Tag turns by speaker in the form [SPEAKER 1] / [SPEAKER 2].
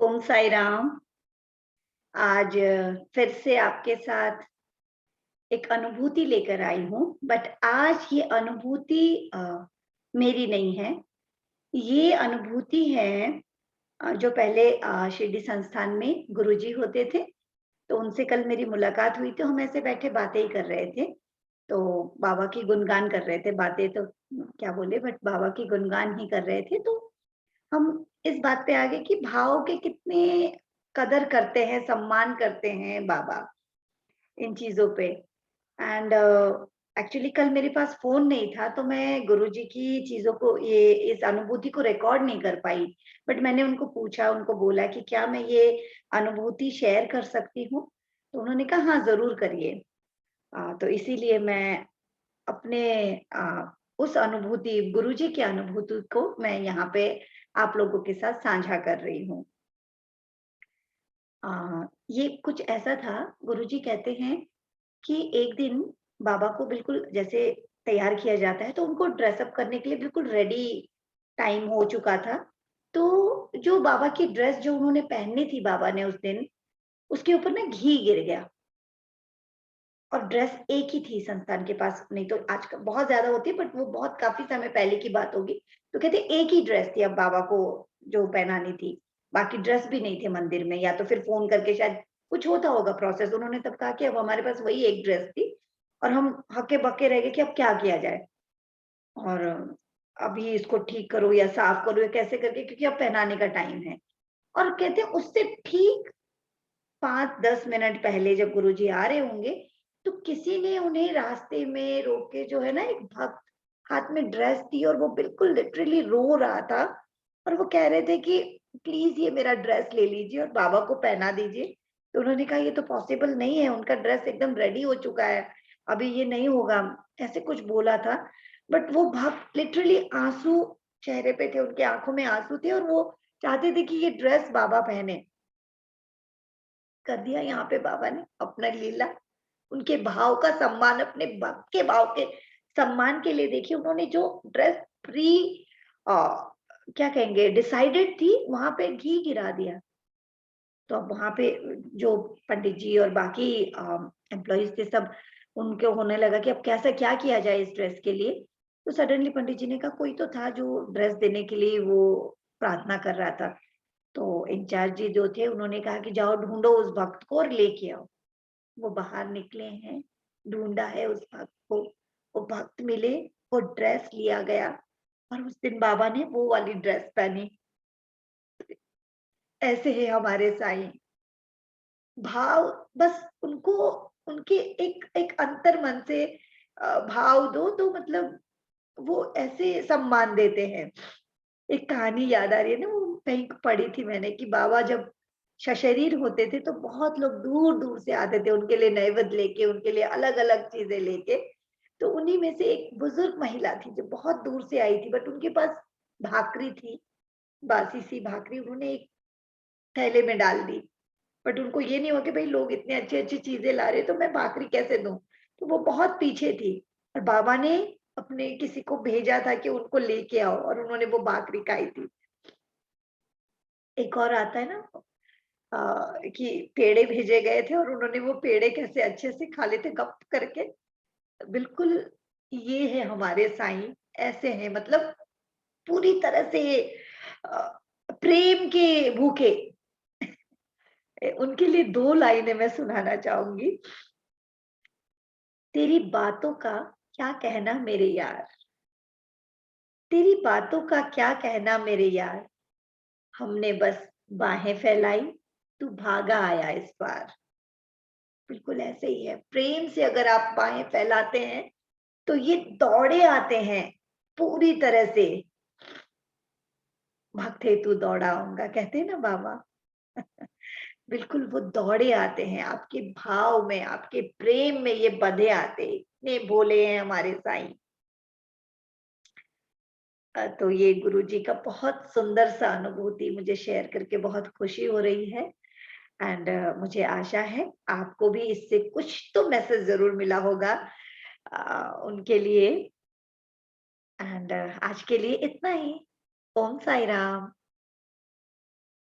[SPEAKER 1] ओम साई राम। आज फिर से आपके साथ एक अनुभूति लेकर आई हूँ, बट आज ये अनुभूति मेरी नहीं है। ये अनुभूति है जो पहले शिरडी संस्थान में गुरुजी होते थे, तो उनसे कल मेरी मुलाकात हुई, तो हम ऐसे बैठे बातें ही कर रहे थे। तो बाबा की गुणगान कर रहे थे, बातें तो क्या बोले, बट बाबा की गुणगान ही कर रहे थे। तो हम इस बात पे आ गए कि भाव के कितने कदर करते हैं, सम्मान करते हैं बाबा इन चीज़ों पे। एंड एक्चुअली कल मेरे पास फ़ोन नहीं था, तो मैं गुरुजी की चीज़ों को, ये इस अनुभूति को रिकॉर्ड नहीं कर पाई। बट मैंने उनको पूछा, उनको बोला कि क्या मैं ये अनुभूति शेयर कर सकती हूँ? तो उन्होंने कहा हाँ, ज़रूर करिए। तो इसीलिए मैं अपने उस अनुभूति, गुरुजी की अनुभूति को मैं यहाँ पे आप लोगों के साथ साझा कर रही हूँ। ये कुछ ऐसा था, गुरुजी कहते हैं कि एक दिन बाबा को बिल्कुल जैसे तैयार किया जाता है, तो उनको ड्रेसअप करने के लिए बिल्कुल रेडी टाइम हो चुका था। तो जो बाबा की ड्रेस जो उन्होंने पहननी थी बाबा ने उस दिन, उसके ऊपर ना घी गिर गया। और ड्रेस एक ही थी संस्थान के पास, नहीं तो आजकल बहुत ज़्यादा होती है, बट वो बहुत काफ़ी समय पहले की बात होगी। तो कहते एक ही ड्रेस थी अब बाबा को जो पहनानी थी, बाकी ड्रेस भी नहीं थे मंदिर में, या तो फिर फ़ोन करके शायद कुछ होता होगा प्रोसेस। उन्होंने तब कहा कि अब हमारे पास वही एक ड्रेस थी और हम हक्के-बक्के रह गए कि अब क्या किया जाए? और अभी इसको ठीक करो या साफ करो या कैसे करके, क्योंकि अब पहनाने का टाइम है। और कहते हैं उससे ठीक 5-10 मिनट पहले जब गुरुजी आ रहे होंगे, तो किसी ने उन्हें रास्ते में रोक के, जो है ना, एक भक्त हाथ में ड्रेस थी और वो बिल्कुल लिटरली रो रहा था और वो कह रहे थे कि प्लीज़ ये मेरा ड्रेस ले लीजिए और बाबा को पहना दीजिए। तो उन्होंने कहा ये तो पॉसिबल नहीं है, उनका ड्रेस एकदम रेडी हो चुका है, अभी ये नहीं होगा, ऐसे कुछ बोला था। बट वो भक्त लिटरली आँसू चेहरे पे थे, उनकी आँखों में आँसू थे और वो चाहते थे कि ये ड्रेस बाबा पहने। कर दिया यहाँ पे बाबा ने अपना लीला। उनके भाव का सम्मान, अपने भक्त के भाव के सम्मान के लिए देखिए उन्होंने जो ड्रेस प्री अ, क्या कहेंगे, डिसाइडेड थी, वहाँ पे घी गिरा दिया। तो अब वहाँ पे जो पंडित जी और बाकी एम्प्लॉइज़ थे सब, उनको होने लगा कि अब कैसे क्या किया जाए इस ड्रेस के लिए। तो सडनली पंडित जी ने कहा कोई तो था जो ड्रेस देने के लिए वो प्रार्थना कर रहा था। तो इंचार्ज जी जो थे उन्होंने कहा कि जाओ ढूँढो उस भक्त को और लेके आओ। वो बाहर निकले हैं, ढूँढा है उस भक्त को, वो भक्त मिले, वो ड्रेस लिया गया और उस दिन बाबा ने वो वाली ड्रेस पहनी। ऐसे है हमारे साईं, भाव बस उनको, उनके एक एक अंतर मन से भाव दो तो मतलब वो ऐसे सम्मान देते हैं। एक कहानी याद आ रही है ना, वो कहीं पढ़ी थी मैंने कि बाबा जब सशरीर होते थे तो बहुत लोग दूर-दूर से आते थे उनके लिए नैवेद्य लेके, उनके लिए अलग-अलग चीज़ें लेके। तो उन्हीं में से एक बुजुर्ग महिला थी जो बहुत दूर से आई थी, बट उनके पास भाकरी थी, बासी-सी भाकरी उन्होंने एक थैले में डाल दी। बट उनको ये नहीं हुआ कि भई लोग इतनी अच्छी-अच्छी चीज़ें ला रहे हैं तो मैं भाकरी कैसे दूँ? तो वो बहुत पीछे थी और बाबा ने अपने किसी को भेजा था कि उनको लेके आओ और उन्होंने वो भाकरी खाई थी। एक और आता है ना कि पेड़े भेजे गए थे और उन्होंने वो पेड़े कैसे अच्छे से खा लेते गप करके। बिल्कुल ये है हमारे साईं, ऐसे हैं मतलब पूरी तरह से अ, प्रेम के भूखे। उनके लिए 2 लाइनें मैं सुनाना चाहूँगी। तेरी बातों का क्या कहना मेरे यार, तेरी बातों का क्या कहना मेरे यार, हमने बस बाहें फैलाई, तू भागा आया इस बार। बिल्कुल ऐसे ही है, प्रेम से अगर आप बाहें फैलाते हैं, तो ये दौड़े आते हैं पूरी तरह से। "भक्त हेतु दौड़ा आऊँगा" कहते हैं ना बाबा। बिल्कुल वो दौड़े आते हैं, आपके भाव में, आपके प्रेम में ये बँधे आते हैं। इतने भोले हैं हमारे साईं। तो ये गुरुजी का बहुत सुंदर सा अनुभूति मुझे शेयर करके बहुत खुशी हो रही है। एंड मुझे आशा है आपको भी इससे कुछ तो मैसेज ज़रूर मिला होगा उनके लिए। एंड आज के लिए इतना ही। ओम साई राम।